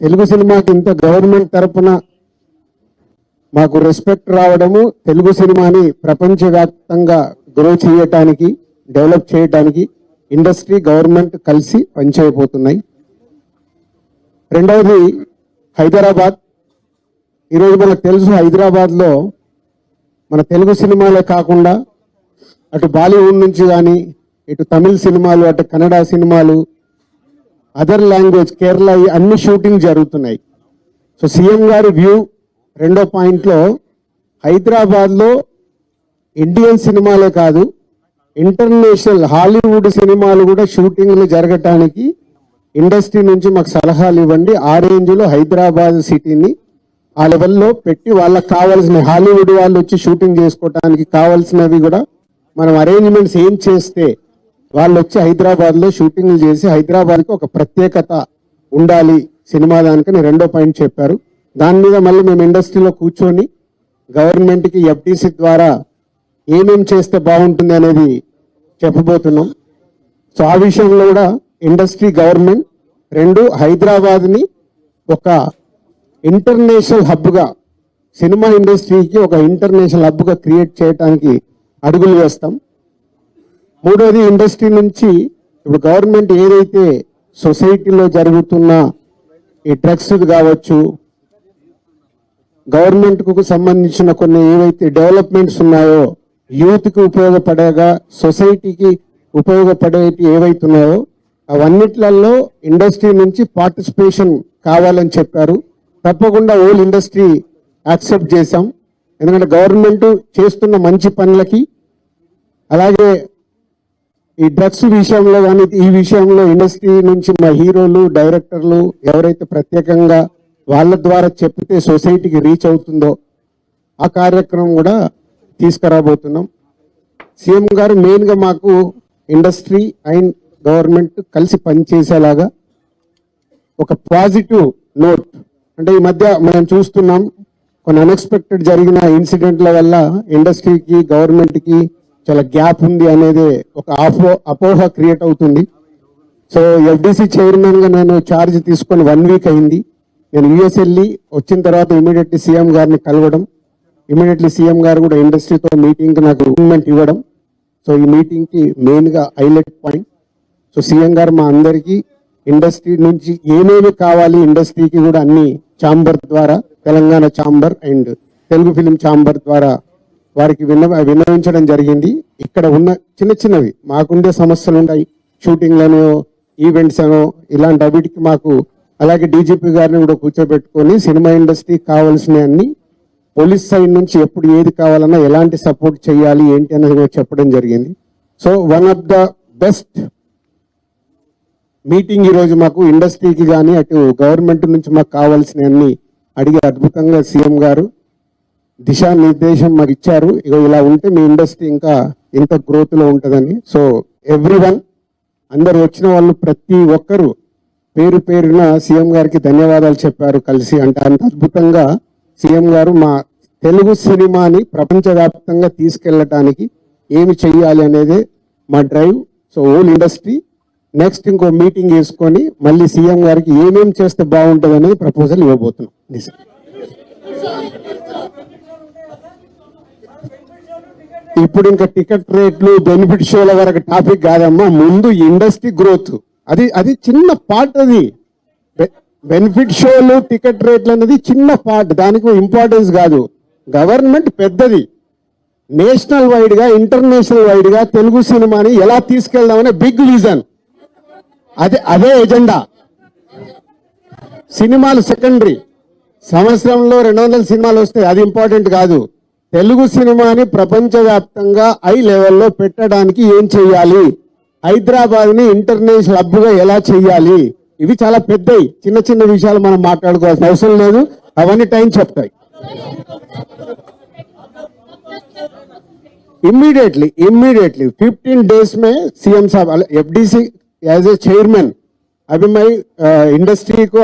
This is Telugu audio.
తెలుగు సినిమాకి ఇంత గవర్నమెంట్ తరపున మాకు రెస్పెక్ట్ రావడము, తెలుగు సినిమాని ప్రపంచవ్యాప్తంగా గ్రో చేయడానికి, డెవలప్ చేయడానికి ఇండస్ట్రీ, గవర్నమెంట్ కలిసి పనిచేయబోతున్నాయి. రెండవది హైదరాబాద్. ఈరోజు మనకు తెలుసు, హైదరాబాద్లో మన తెలుగు సినిమాలే కాకుండా అటు బాలీవుడ్ నుంచి కానీ, ఇటు తమిళ సినిమాలు, అటు కన్నడ సినిమాలు, అదర్ లాంగ్వేజ్, కేరళ, అన్ని షూటింగ్ జరుగుతున్నాయి. సో సీఎం గారి వ్యూ రెండో పాయింట్లో, హైదరాబాద్లో ఇండియన్ సినిమాలే కాదు, ఇంటర్నేషనల్ హాలీవుడ్ సినిమాలు కూడా షూటింగ్లు జరగటానికి ఇండస్ట్రీ నుంచి మాకు సలహాలు ఇవ్వండి. ఆ రేంజ్లో హైదరాబాద్ సిటీని ఆ లెవెల్లో పెట్టి వాళ్ళకి కావాల్సిన, హాలీవుడ్ వాళ్ళు వచ్చి షూటింగ్ చేసుకోవడానికి కావాల్సినవి కూడా మనం అరేంజ్మెంట్స్ ఏం చేస్తే వాళ్ళు వచ్చి హైదరాబాద్లో షూటింగ్లు చేసి హైదరాబాద్కి ఒక ప్రత్యేకత ఉండాలి సినిమా దానికని రెండో పాయింట్ చెప్పారు. దాని మీద మళ్ళీ మేము ఇండస్ట్రీలో కూర్చొని గవర్నమెంట్కి ఎఫ్టీసీ ద్వారా ఏమేం చేస్తే బాగుంటుంది అనేది చెప్పబోతున్నాం. సో ఆ విషయంలో కూడా ఇండస్ట్రీ, గవర్నమెంట్ రెండు హైదరాబాద్ని ఒక ఇంటర్నేషనల్ హబ్గా, సినిమా ఇండస్ట్రీకి ఒక ఇంటర్నేషనల్ హబ్గా క్రియేట్ చేయడానికి అడుగులు వేస్తాం. మూడోది, ఇండస్ట్రీ నుంచి ఇప్పుడు గవర్నమెంట్ ఏదైతే సొసైటీలో జరుగుతున్న ఈ డ్రగ్స్ కావచ్చు, గవర్నమెంట్కు సంబంధించిన కొన్ని ఏవైతే డెవలప్మెంట్స్ ఉన్నాయో, యూత్కి ఉపయోగపడేగా, సొసైటీకి ఉపయోగపడేవి ఏవైతున్నాయో అవన్నిట్లలో ఇండస్ట్రీ నుంచి పార్టిసిపేషన్ కావాలని చెప్పారు. తప్పకుండా ఓల్ ఇండస్ట్రీ యాక్సెప్ట్ చేశాం. ఎందుకంటే గవర్నమెంట్ చేస్తున్న మంచి పనులకి, అలాగే ఈ డ్రగ్స్ విషయంలో కానీ ఈ విషయంలో ఇండస్ట్రీ నుంచి మా హీరోలు, డైరెక్టర్లు ఎవరైతే ప్రత్యేకంగా వాళ్ళ ద్వారా చెప్తే సొసైటీకి రీచ్ అవుతుందో ఆ కార్యక్రమం కూడా తీసుకురాబోతున్నాం. సీఎం గారు మెయిన్గా మాకు ఇండస్ట్రీ అండ్ గవర్నమెంట్ కలిసి పనిచేసేలాగా ఒక పాజిటివ్ నోట్, అంటే ఈ మధ్య మనం చూస్తున్నాం కొన్ని అన్ఎక్స్పెక్టెడ్ జరిగిన ఇన్సిడెంట్ల వల్ల ఇండస్ట్రీకి, గవర్నమెంట్కి చాలా గ్యాప్ ఉంది అనేది ఒక అపోహ క్రియేట్ అవుతుంది. సో ఎఫ్డీసీ చైర్మన్గా నేను ఛార్జ్ తీసుకొని 1 వీక్ అయింది. నేను యూఎస్ వెళ్ళి వచ్చిన తర్వాత ఇమీడియట్లీ సీఎం గారిని కలవడం, ఇమీడియట్లీ సీఎం గారు కూడా ఇండస్ట్రీతో మీటింగ్కి నాకు మూమెంట్ ఇవ్వడం. సో ఈ మీటింగ్కి మెయిన్గా హైలైట్ పాయింట్. సో సీఎం గారు మా అందరికీ ఇండస్ట్రీ నుంచి ఏమేమి కావాలి, ఇండస్ట్రీకి కూడా అన్ని ఛాంబర్ ద్వారా, Telangana chamber and Telugu film chamber ద్వారా వారికి విన్నవించడం జరిగింది. ఇక్కడ ఉన్న చిన్న చిన్నవి మాకుండే సమస్యలు ఉంటాయి, షూటింగ్లను, ఈవెంట్స్ అనో ఇలాంటి అవిటికి మాకు, అలాగే డీజీపీ గారిని కూడా కూర్చోబెట్టుకొని సినిమా ఇండస్ట్రీకి కావాల్సిన అన్ని, పోలీస్ సైడ్ నుంచి ఎప్పుడు ఏది కావాలన్నా ఎలాంటి సపోర్ట్ చేయాలి ఏంటి అనేది కూడా చెప్పడం జరిగింది. So one of the best meeting ఈరోజు మాకు ఇండస్ట్రీకి కానీ అటు గవర్నమెంట్ నుంచి మాకు కావాల్సిన అన్ని అడిగి అద్భుతంగా సీఎం గారు దిశానిర్దేశం మాకు ఇచ్చారు. ఇక ఇలా ఉంటే మీ ఇండస్ట్రీ ఇంకా ఇంత గ్రోత్లో ఉంటుందని. సో ఎవ్రీవన్, అందరు వచ్చిన వాళ్ళు ప్రతి ఒక్కరు పేరు పేరున సీఎం గారికి ధన్యవాదాలు చెప్పారు కలిసి. అంటే అంత అద్భుతంగా సీఎం గారు మా తెలుగు సినిమాని ప్రపంచవ్యాప్తంగా తీసుకెళ్ళటానికి ఏమి చెయ్యాలి అనేది మా drive. So all industry next ఇంకో మీటింగ్ వేసుకొని మళ్ళీ సీఎం గారికి ఏమేం చేస్తే బాగుంటుంది అనేది ప్రపోజల్ ఇవ్వబోతున్నాం. ఇప్పుడు ఇంకా టికెట్ రేట్లు, బెనిఫిట్ షోల వరకు టాపిక్ కాదమ్మా, ముందు ఇండస్ట్రీ గ్రోత్, అది చిన్న పార్ట్. అది బెనిఫిట్ షోలు, టికెట్ రేట్లు అనేది చిన్న పార్ట్, దానికి ఇంపార్టెన్స్ కాదు. గవర్నమెంట్ పెద్దది, నేషనల్ వైడ్ గా, ఇంటర్నేషనల్ వైడ్ గా తెలుగు సినిమాని ఎలా తీసుకెళ్దామనే బిగ్ విజన్, అదే ఎజెండా. సినిమాలు సెకండరీ, సంవత్సరంలో 200 సినిమాలు వస్తాయి, అది ఇంపార్టెంట్ కాదు. తెలుగు సినిమాని ప్రపంచవ్యాప్తంగా హై లెవెల్లో పెట్టడానికి ఏం చేయాలి, హైదరాబాద్ని ఇంటర్నేషనల్ హబ్గా ఎలా చేయాలి, ఇవి చాలా పెద్దవి. చిన్న చిన్న విషయాలు మనం మాట్లాడుకోవాల్సిన అవసరం లేదు, అవన్నీ టైం చెప్తాయి. इमीडिएटली 15 days में सीएम साहब एफडीसी एज ए चेयरमैन, अभी मैं इंडस्ट्री को